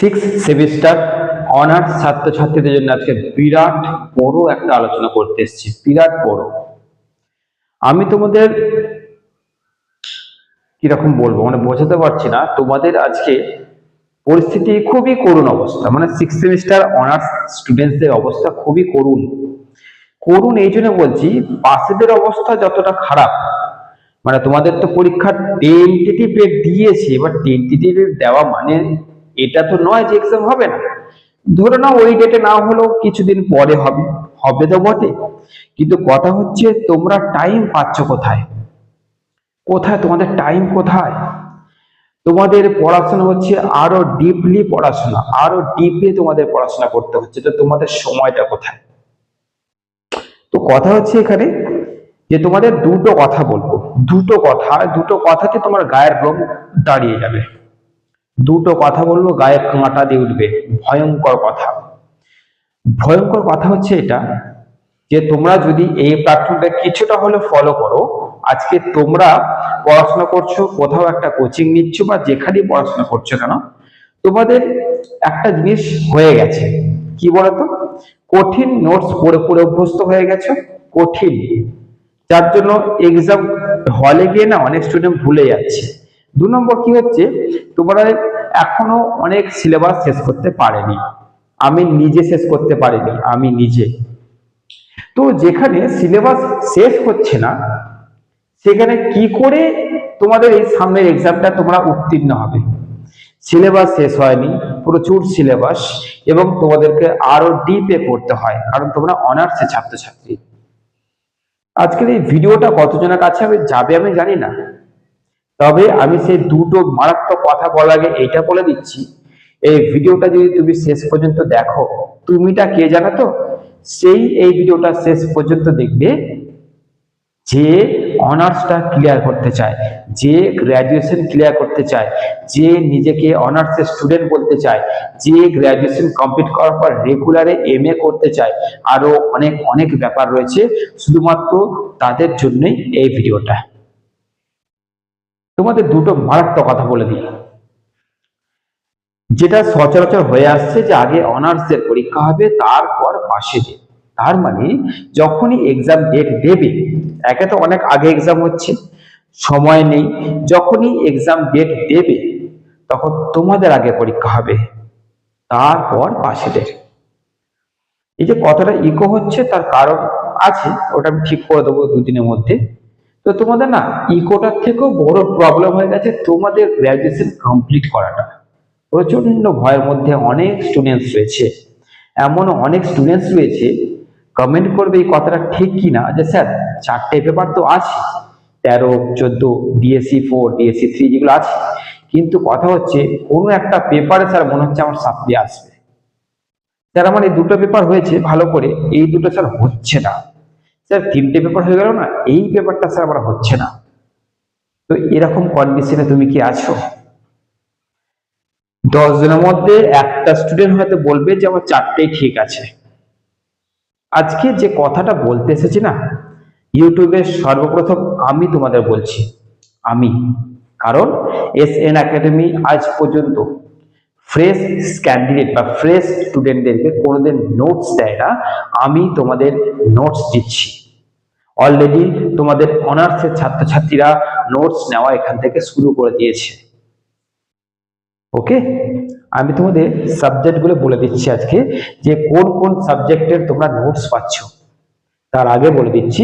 Six semester honours ছাত্রছাত্রীদের জন্য আজকে বিরাট বড় একটা আলোচনা করতে এসেছি। বিরাট বড়। আমি তোমাদের কিরকম বলবো মানে বোঝাতে পারছি না। তোমাদের আজকে পরিস্থিতি খুবই করুণ অবস্থা, মানে সিক্স সেমিস্টার অনার্স স্টুডেন্টসদের অবস্থা খুবই করুণ। করুণ এই জন্য বলছি, পাশেদের অবস্থা যতটা খারাপ, মানে তোমাদের তো পরীক্ষার টেন্টেটিভ ডেট দিয়েছে, এবার টেন্টেটিভ ডেট দেওয়া মানে এটা তো নয় যে এক্সাম হবে না। ধরে নাও ওই ডেটে না হলেও কিছুদিন পরে হবে, হবে তো বটে, কিন্তু কথা হচ্ছে তোমরা টাইম পাচ্ছ কোথায়? কোথায় তোমাদের টাইম কোথায়? তোমাদের পড়াশোনা হচ্ছে আরো ডিপলি পড়াশোনা, আরো ডিপলি তোমাদের পড়াশোনা করতে হচ্ছে, তো তোমাদের সময়টা কোথায়? তো কথা হচ্ছে এখানে যে তোমাদের দুটো কথা বলবো, দুটো কথাতে তোমার গায়ের রং দাঁড়িয়ে যাবে। দুটো কথা বলবো, গায়ে কাঁটা দিয়ে উঠবে। ভয়ঙ্কর কথা। ভয়ঙ্কর কথা হচ্ছে এটা যে তোমরা যদি এই প্ল্যাটফর্মটা কিছুটা হলে ফলো করো, আজকে তোমরা পড়াশোনা করছো, কোথাও একটা কোচিং নিচ্ছ বা যেখানেই পড়াশোনা করছো কেন, তোমাদের একটা জিনিস হয়ে গেছে, কি বলতো? কঠিন নোটস পড়ে পড়ে অভ্যস্ত হয়ে গেছো, কঠিন, যার জন্য এক্সাম হলে গিয়ে না অনেক স্টুডেন্ট ভুলে যাচ্ছে। দু নম্বর কি হচ্ছে, তোমরা এখনো অনেক সিলেবাস শেষ করতে পারেনি। আমি নিজে শেষ করতে পারিনি, আমি নিজে। তো যেখানে সিলেবাস শেষ হচ্ছে না, সেখানে কি করে তোমাদের এই সামনের এক্সামটা তোমরা উত্তীর্ণ হবে? সিলেবাস শেষ হয়নি, প্রচুর সিলেবাস, এবং তোমাদেরকে আরো ডিপে পড়তে হয়, কারণ তোমরা অনার্সের ছাত্রছাত্রী। আজকের এই ভিডিওটা কতজনের কাছে যাবে আমি জানি না, তবে আমি সেই দুটো মারাত্মক কথা বলার আগে এইটা বলে দিচ্ছি, এই ভিডিওটা যদি তুমি শেষ পর্যন্ত দেখো, তুমিটা কে জানো তো? সেই এই ভিডিওটা শেষ পর্যন্ত দেখবে যে অনার্সটা ক্লিয়ার করতে চায়, যে গ্র্যাজুয়েশন ক্লিয়ার করতে চায়, যে নিজেকে অনার্সের স্টুডেন্ট বলতে চায়, যে গ্র্যাজুয়েশন কমপ্লিট করার পর রেগুলারে এমএ করতে চায়, আরো অনেক অনেক ব্যাপার রয়েছে, শুধুমাত্র তাদের জন্যই এই ভিডিওটা। তোমাদের দুটো মারাত্মক কথা বলে দিই, যেটা সচরাচর হয়ে আসছে যে আগে অনার্সের পরীক্ষা হবে, তারপর পাশে ডেট। তার মানে যখনই এক্সাম ডেট দেবে, একে তো অনেক আগে এক্সাম হচ্ছে, সময় নেই, যখনই এক্সাম ডেট দেবে তখন তোমাদের আগে পরীক্ষা হবে, তারপর পাশে ডেট। এই যে কথাটা ইকো হচ্ছে তার কারণ আছে, ওটা আমি ঠিক করে দেবো দুদিনের মধ্যে। তো তোমাদের না ইকোটার থেকেও বড় প্রবলেম হয়ে গেছে তোমাদের গ্র্যাজুয়েশন কমপ্লিট করাটা। প্রচন্ড ভয়ের মধ্যে অনেক স্টুডেন্টস রয়েছে, এমন অনেক স্টুডেন্টস রয়েছে কমেন্ট করবে এই কথাটা ঠিক কিনা, যে স্যার 4টে পেপার তো আছে, 13, 14, ডিএসসি 4, ডিএসসি 3 যেগুলো আছে, কিন্তু কথা হচ্ছে কোনো একটা পেপারে স্যার মনে হচ্ছে আমার সাপ্লি আসবে, স্যার আমার এই দুটো পেপার হয়েছে ভালো করে, এই দুটো স্যার হচ্ছে না, স্যার 3টে পেপার হয়ে গেল না, এই পেপারটা স্যার আমার হচ্ছে না। তো এরকম কন্ডিশনে তুমি কি আছো? 10 জনের মধ্যে একটা স্টুডেন্ট হয়তো বলবে যে আমার 4টেই ঠিক আছে। আজকে যে কথাটা বলতে এসেছি না, ইউটিউবে সর্বপ্রথম আমি তোমাদের বলছি, আমি, কারণ এসএন একাডেমি আজ পর্যন্ত ফ্রেশ ক্যান্ডিডেট বা ফ্রেশ স্টুডেন্টদেরকে কোনোদিন নোটস দেয় না, আমি তোমাদের নোটস দিচ্ছি। অলরেডি তোমাদের অনার্সের ছাত্রছাত্রীরা নোটস নেওয়া এখান থেকে শুরু করে দিয়েছে। ওকে, আমি তোমাদের সাবজেক্টগুলো বলে দিচ্ছি আজকে, যে কোন কোন সাবজেক্টের তোমরা নোটস পাচ্ছ। তার আগে বলে দিচ্ছি,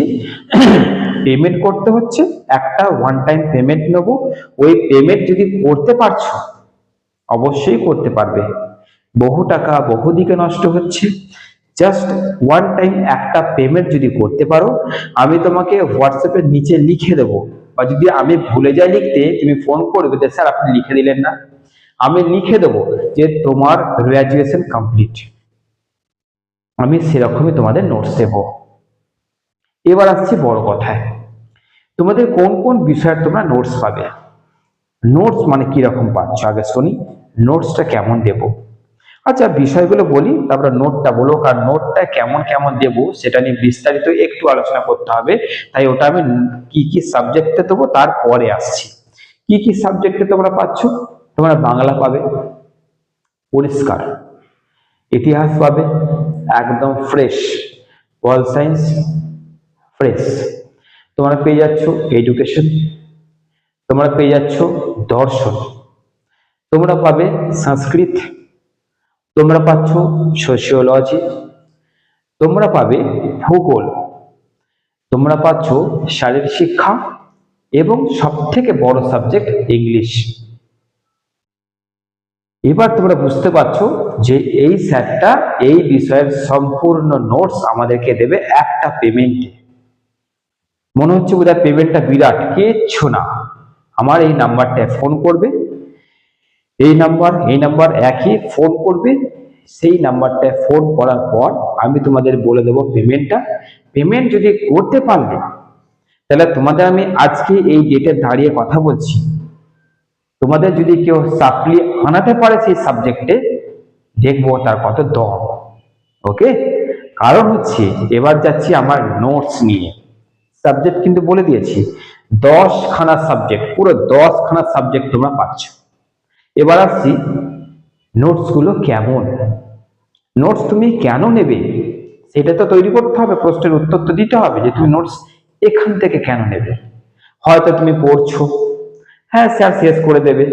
পেমেন্ট করতে হচ্ছে, একটা ওয়ান টাইম পেমেন্ট নেবো। ওই পেমেন্ট যদি করতে পারছো, অবশ্যই করতে পারবে, বহু টাকা বহু দিকে নষ্ট হচ্ছে, জাস্ট ওয়ান টাইম একটা পেমেন্ট যদি করতে পারো, আমি তোমাকে হোয়াটসঅ্যাপের নিচে লিখে দেবো, বা যদি আমি ভুলে যাই লিখতে, তুমি ফোন করবে যে স্যার আপনি লিখে দিলেন না, আমি লিখে দেবো যে তোমার গ্র্যাজুয়েশন কমপ্লিট। আমি সেরকমই তোমাদের নোটস দেব। এবার আসছি বড় কথায়, তোমাদের কোন কোন বিষয়ের তোমরা নোটস পাবে। নোটস মানে কি রকম পাচ্ছ আগে শুনি, নোটসটা কেমন দেব। আচ্ছা বিষয়গুলো বলি, তারপরে নোটটা বলো, কারণ নোটটা কেমন কেমন দেব সেটা নিয়ে বিস্তারিত একটু আলোচনা করতে হবে, তাই ওটা আমি কি কি সাবজেক্টে দেবো তারপরে আসছি। কি কি সাবজেক্টে তোমরা পাচ্ছ? তোমরা বাংলা পাবে, পরিষ্কার। ইতিহাস পাবে একদম ফ্রেশ, পল সায়েন্স ফ্রেশ। তোমরা পেয়ে যাচ্ছ এডুকেশন, তোমরা পেয়ে যাচ্ছ দর্শন, তোমরা পাবে সংস্কৃত, তোমরা পাচ্ছ সোশিওলজি, তোমরা পাবে ভূগোল, তোমরা পাচ্ছ শারীরিক শিক্ষা এবং সব থেকে বড় সাবজেক্ট ইংলিশ। এবার তোমরা বুঝতে পারছো যে এই স্যারটা এই বিষয়ের সম্পূর্ণ নোটস আমাদেরকে দেবে একটা পেমেন্টে। মনে হচ্ছে বোধহয় পেমেন্টটা বিরাট, কিচ্ছু না। আমার এই নাম্বারটায় ফোন করবে, এই নাম্বার একই, ফোন করবে। সেই নাম্বারটায় ফোন করার পর আমি তোমাদের বলে দেবো পেমেন্টটা। পেমেন্ট যদি করতে পারলে তাহলে তোমাদের আমি আজকে এই ডেটে দাঁড়িয়ে কথা বলছি, তোমাদের যদি কেউ সাপ্লি আনাতে পারে সেই সাবজেক্টে, দেখবো তার কত দম। ওকে, কারণ হচ্ছে এবার যাচ্ছি আমার নোটস নিয়ে। সাবজেক্ট কিন্তু বলে দিয়েছি 10খানা সাবজেক্ট, পুরো 10খানা সাবজেক্ট তোমরা পাচ্ছ। এবার আসছি নোটস গুলো কেমন, নোটস তুমি কেন নেবে সেটা তো তৈরি করতে হবে, প্রশ্নের উত্তর তো দিতে হবে যে তুমি নোটস এখান থেকে কেন নেবে। হয়তো তুমি পড়ছো, হ্যাঁ স্যার শেষ করে দেবে,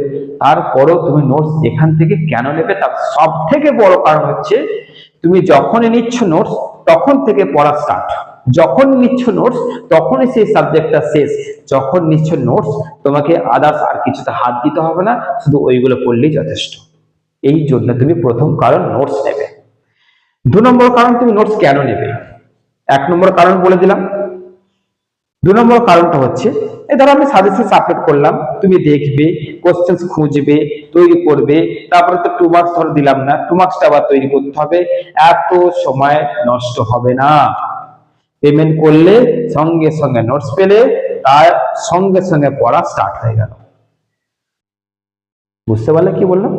তারপরও তুমি নোটস এখান থেকে কেন নেবে তার সব থেকে বড় কারণ হচ্ছে তুমি যখনই নিচ্ছ নোটস তখন থেকে পড়া স্টার্ট। যখন নিচ্ছ নোটস তখনই সেই সাবজেক্টটা শেষ। যখন নিচ্ছ নোটস তোমাকে আদার্স আর কিছুতে হাত দিতে হবে না, শুধু ওইগুলো পড়লেই যথেষ্ট। এই জন্য তুমি প্রথম কারণ নোটস নেবে। 2 নম্বর কারণ তুমি নোটস কেন নেবে, 1 নম্বর কারণ বলে দিলাম। 2 নম্বর কারণটা হচ্ছে এই ধরো আমি সাজেশন আপলোড করলাম, তুমি দেখবে, কোশ্চেন খুঁজবে, তৈরি করবে, তারপরে তো 2 মার্কস ধরে দিলাম না, 2 মার্কসটা আবার তৈরি করতে হবে, এত সময় নষ্ট হবে না। পেমেন্ট করলে সঙ্গে সঙ্গে নোটস পেলে তার সঙ্গে সঙ্গে পড়া স্টার্ট হয়ে গেল। বুঝতে পারলে কি বললাম?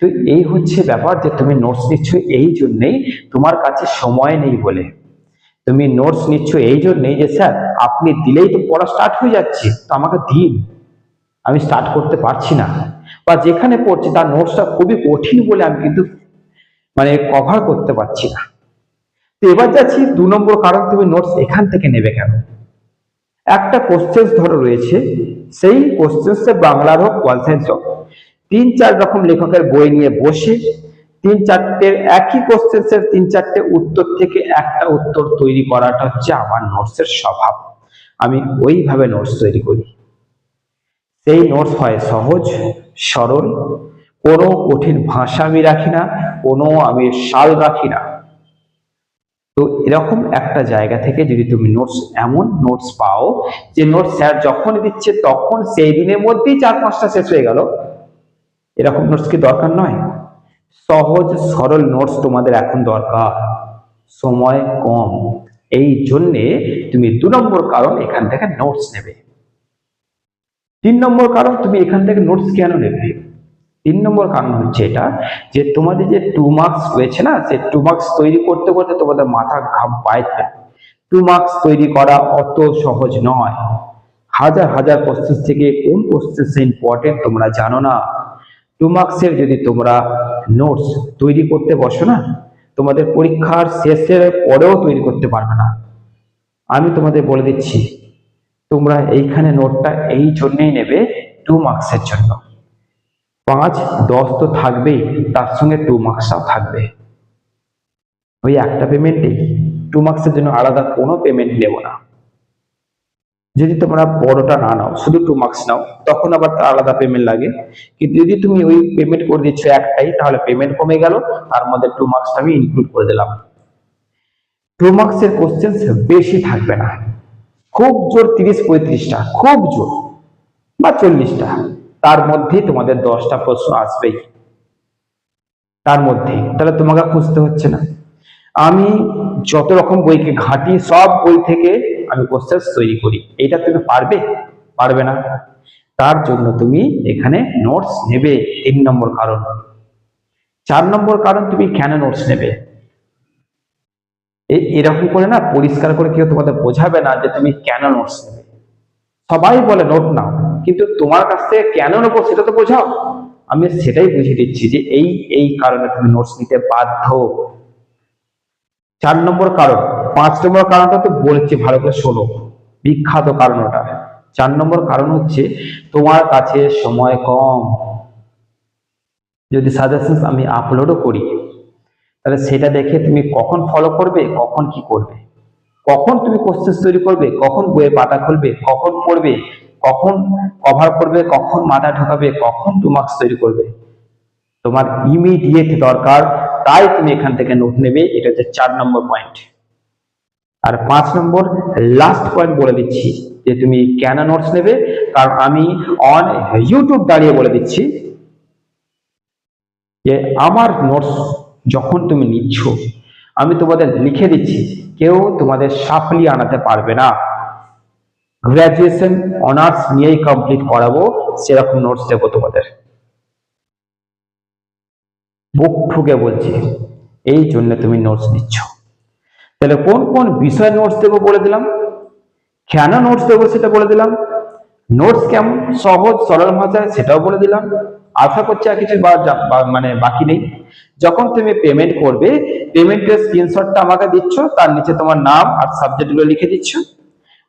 তো এই হচ্ছে ব্যাপার যে তুমি নোটস নিচ্ছ এই জন্যেই, তোমার কাছে সময় নেই বলে। তুমি নোটস নিচ্ছ এই জন্যই যে স্যার আপনি দিলেই তো পড়া স্টার্ট হয়ে যাচ্ছে, তো আমাকে দিন, আমি স্টার্ট করতে পারছি না, বা যেখানে পড়ছি তার নোটসটা খুবই কঠিন বলে আমি কিন্তু কভার করতে পারছি না। তো এবার যাচ্ছি 2 নম্বর কারণ তুমি নোটস এখান থেকে নেবে কেন। একটা কোশ্চেন ধরো রয়েছে, সেই কোশ্চেনসে বাংলার হোক পল সায়েন্স হোক, 3-4 রকম লেখকের বই নিয়ে বসে 3-4টে একই কোশ্চেন্সের 3-4টে উত্তর থেকে একটা উত্তর তৈরি করাটা হচ্ছে আমার নোটসের স্বভাব। আমি ওইভাবে নোটস তৈরি করি। সেই নোটস হয় সহজ সরল, কোনো কঠিন ভাষা আমি রাখি না, কোনো আমি সাল রাখি না। তো এরকম একটা জায়গা থেকে যদি তুমি নোটস, এমন নোটস পাও যে নোটস স্যার যখন দিচ্ছে তখন সেই দিনের মধ্যেই 4-5টা শেষ হয়ে গেল, এরকম নোটস কি দরকার নয়? সহজ সরল নোটস তোমাদের এখন দরকার, সময় কম, এই জন্যে তুমি 2 নম্বর কারণ এখান থেকে নোটস নেবে। 3 নম্বর কারণ তুমি এখান থেকে নোটস কেন নেবে, 3 নম্বর কারণ হচ্ছে এটা যে তোমাদের যে 2 মার্কস রয়েছে না, সেই 2 মার্কস তৈরি করতে করতে তোমাদের মাথা ঘাম পায়। 2 মার্কস তৈরি করা অত সহজ নয়। হাজার হাজার কোশ্চেন থেকে কোন কোশ্চেন ইম্পর্টেন্ট তোমরা জানো না। 2 মার্কসের যদি তোমরা নোটস তৈরি করতে বসো না, তোমাদের পরীক্ষার শেষের পরেও তৈরি করতে পারবে না। আমি তোমাদের বলে দিচ্ছি, তোমরা এইখানে নোটটা এই জন্যই নেবে 2 মার্কসের জন্য। 5-10 তো থাকবেই, তার সঙ্গে 2 মার্কসটাও থাকবে। ওই একটা পেমেন্টেই 2 মার্কসের জন্য আলাদা কোনো পেমেন্ট নেব না। যদি তোমরা বড়টা না নাও, শুধু 2 মার্কস নাও, তখন আবার তার আলাদা পেমেন্ট লাগে। কিন্তু যদি তুমি ওই পেমেন্ট করে দিচ্ছ একটাই, তাহলে পেমেন্ট কমে গেল, তার মধ্যে 2 মার্কসটা আমি ইনক্লুড করে দিলাম। 2 মার্কসের কোশ্চেন বেশি থাকবে না, খুব জোর 30-35টা, খুব জোর, বা 40টা, তার মধ্যেই তোমাদের 10টা প্রশ্ন আসবেই তার মধ্যেই। তাহলে তোমাকে খুঁজতে হচ্ছে না। আমি যত রকম বইকে ঘাঁটি, সব বই থেকে আমি কোশ্চেন তৈরি করি। এটা তুমি পারবে? পারবে না। তার জন্য তুমি এখানে নোটস নেবে, 3 নম্বর কারণ। 4 নম্বর কারণ তুমি কেন নোটস নেবে, এরকম করে না পরিষ্কার করে কেউ তোমাদের বোঝাবে না যে তুমি কেন নোটস নেবে। সবাই বলে নোট নাও, কিন্তু তোমার কাছ থেকে কেন নেবো সেটা তো বোঝাও। আমি সেটাই বুঝিয়ে দিচ্ছি যে এই এই কারণে তুমি নোটস নিতে বাধ্য। 4 নম্বর কারণ, 5 নম্বর কারণটা তো বলছি, ভালো করে শোনো, বিখ্যাত কারণ ওটা। 4 নম্বর কারণ হচ্ছে তোমার কাছে সময় কম। যদি সাজেশন আমি আপলোডও করি, তাহলে সেটা দেখে তুমি কখন ফলো করবে, কখন কি করবে, কখন তুমি কোশ্চেন তৈরি করবে, কখন বইয়ের পাতা খুলবে, কখন পড়বে, কখন কভার করবে, কখন মাথা ঢোকাবে, কখন টু মার্কস তৈরি করবে, তোমার ইমিডিয়েট দরকার। তাই তুমি এখান থেকে নোট নেবে। এটা হচ্ছে 4 নম্বর পয়েন্ট। আর 5 নম্বর লাস্ট পয়েন্ট বলে দিচ্ছি যে তুমি কেন নোটস নেবে। কারণ আমি অন ইউটিউব দাঁড়িয়ে বলে দিচ্ছি যে আমার নোটস যখন তুমি নিচ্ছ, আমি তোমাদের লিখে দিচ্ছি, কেউ তোমাদের সাফল্য আনাতে পারবে না। গ্রাজুয়েশন অনার্স নিয়েই কমপ্লিট করাবো, সেরকম নোটস দেবো তোমাদের। বুক ঠুকে বলছি, এই জন্য তুমি নোটস নিচ্ছ। তাহলে কোন কোন বিষয় নোটস দেবো বলে দিলাম, কেন নোটস দেবো সেটা বলে দিলাম, নোটস কেমন সহজ সরল ভাষায় সেটাও বলে দিলাম। আশা করছি আর কিছু মানে বাকি নেই। যখন তুমি পেমেন্ট করবে, পেমেন্টের স্ক্রিনশটটা আমাকে দিচ্ছ, তার নিচে তোমার নাম আর সাবজেক্টগুলো লিখে দিচ্ছ।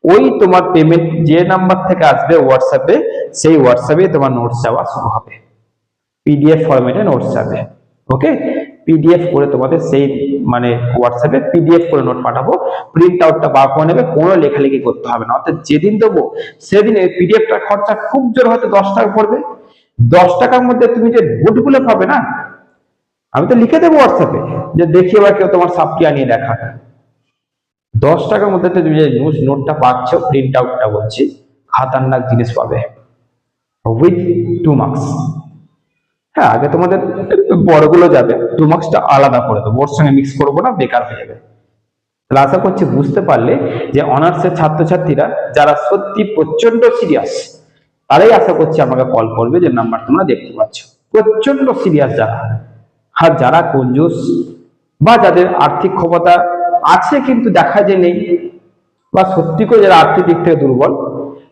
ওই তোমার পেমেন্ট যে নাম্বার থেকে আসবে হোয়াটসঅ্যাপে, সেই হোয়াটসঅ্যাপে তোমার নোটস যাওয়া শুরু হবে। পিডিএফ ফরম্যাটে নোটস যাবে। ওকে, পিডিএফ করে তোমাদের সেই মানে হোয়াটসঅ্যাপে পিডিএফ করে নোট পাঠাবো। প্রিন্ট আউটটা বার করে নেবে, কোনো লেখালেখি করতে হবে না। অর্থাৎ যেদিন দেবো সেদিন এই পিডিএফটা খরচা খুব জোর হয়তো 10 টাকা পড়বে। 10 টাকার মধ্যে তুমি যে নোটগুলো পাবে না, আমি তো লিখে দেবো হোয়াটসঅ্যাপে যে দেখি এবার কেউ তোমার সাপ্লি আনিয়ে দেখা। 10 টাকার মধ্যে তুমি যে নোটটা পাচ্ছ, প্রিন্ট আউটটা বলছি, খাতারনাক জিনিস পাবে উইথ 2 মার্কস। হ্যাঁ, আগে তোমাদের বড়গুলো যাবে, 2 মার্কসটা আলাদা করে দেবো, ওর সঙ্গে মিক্স করবো না, বেকার হয়ে যাবে। তাহলে আশা করছি বুঝতে পারলে যে অনার্সের ছাত্রছাত্রীরা যারা সত্যি প্রচন্ড সিরিয়াস, তারাই আশা করছি আমাকে কল করবে, যে নাম্বার তোমরা দেখতে পাচ্ছ। প্রচন্ড সিরিয়াস যারা, আর যারা কঞ্জুস বা যাদের আর্থিক ক্ষমতা আছে কিন্তু দেখা যায় নেই, বা সত্যি করে যারা আর্থিক দিক থেকে দুর্বল,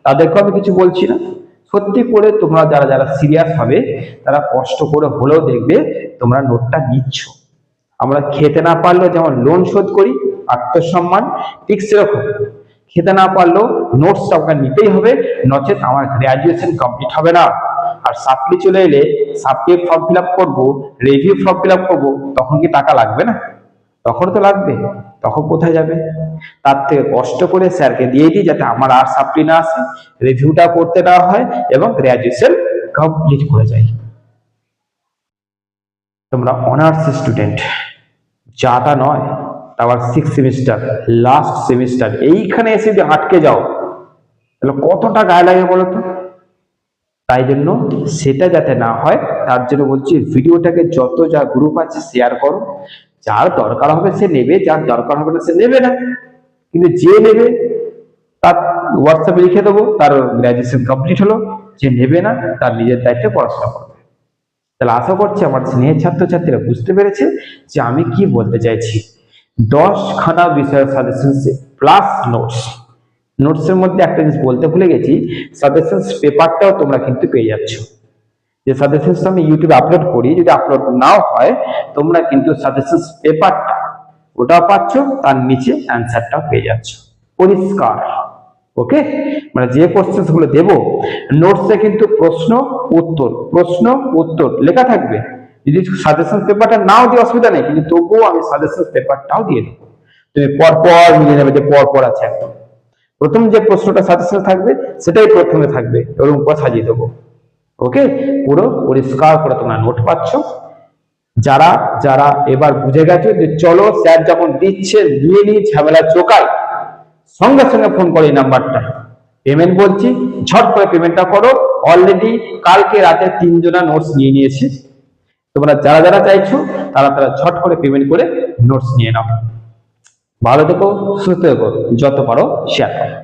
তাদেরকে আমি কিছু বলছি না। সত্যি করে তোমরা যারা যারা সিরিয়াস হবে, তারা কষ্ট করে হলেও দেখবে তোমরা নোটটা নিচ্ছ। আমরা খেতে না পারলেও যেমন লোন শোধ করি, আত্মসম্মান, ঠিক সেরকম খেতে না পারলেও নোটস আপনাকে নিতেই হবে, নচেত আমার গ্রাজুয়েশন কমপ্লিট হবে না। আর সাপ্লি চলে এলে সাপ্লি ফর্ম ফিল আপ করবো, রিভিউ ফর্ম ফিল আপ করবো, তখন কি টাকা লাগবে না? তখন তো লাগবে। তখন কোথায় যাবে? তার থেকে কষ্ট করে স্যারকে দিয়ে দিই, যাতে আমার আর সাপ্লি না আসে, রিভিউটা করতে দেওয়া হয় এবং গ্রাজুয়েশন কমপ্লিট করে যাই। তোমরা অনার্স স্টুডেন্ট, যাটা নয় আবার 6 সেমিস্টার, লাস্ট সেমিস্টার, এইখানে এসে যদি আটকে যাও, তাহলে কতটা গায়ে লাগে বলো তো? তাই জন্য সেটা যাতে না হয়, তার জন্য বলছি ভিডিওটাকে যত যা গ্রুপ আছে শেয়ার করো। যার দরকার হবে সে নেবে, যার দরকার হবে না সে নেবে না। কিন্তু যে নেবে তার হোয়াটসঅ্যাপে লিখে দেবো তার গ্রাজুয়েশন কমপ্লিট হলো, যে নেবে না তার নিজের দায়িত্বে পড়াশোনা করবে। তাহলে আশা করছি আমার স্নেহের ছাত্রছাত্রীরা বুঝতে পেরেছে যে আমি কি বলতে চাইছি। 10 খানা বিষয়ের সাজেশন প্লাস নোটস। নোটসের মধ্যে একটা জিনিস বলতে ভুলে গেছি, সাজেশন পেপারটাও তোমরা কিন্তু পেয়ে যাচ্ছ। যে সাজেশন আমি ইউটিউবে আপলোড করি, যদি আপলোড নাও হয়, তোমরা কিন্তু সাজেশন পেপারটা ওটাও পাচ্ছ, তার নিচে অ্যান্সারটাও পেয়ে যাচ্ছ পরিষ্কার। ওকে, মানে যে কোশ্চেন গুলো দেবো নোটসে কিন্তু প্রশ্ন উত্তর লেখা থাকবে। যদি সাজেশন পেপারটা নাও দিয়ে অসুবিধা নেই, কিন্তু তবুও আমি সাজেশন পেপারটাও দিয়ে দেবো। তুমি পরপর মিলিয়ে নেবে যে পরপর আছে একদম। প্রথম যে প্রশ্নটা সাজেশন থাকবে সেটাই প্রথমে থাকবে, এবং উপর সাজিয়ে দেবো। ওকে, পুরো পরিষ্কার করে তোমরা নোট পাচ্ছ। যারা যারা এবার বুঝে গেছো যে চলো স্যার যখন দিচ্ছে নিয়ে নিয়ে ঝামেলা চোকায়, সঙ্গে সঙ্গে ফোন করো এই নাম্বারটা। পেমেন্ট বলছি, ঝট করে পেমেন্টটা করো। অলরেডি কালকে রাতে 3 জনা নোটস নিয়ে নিয়েছি। তোমরা যারা যারা চাইছো তারা তারা ঝট করে পেমেন্ট করে নোটস নিয়ে নাও। ভালো থেকো, সুস্থ থেকো, যত পারো শেয়ার করো।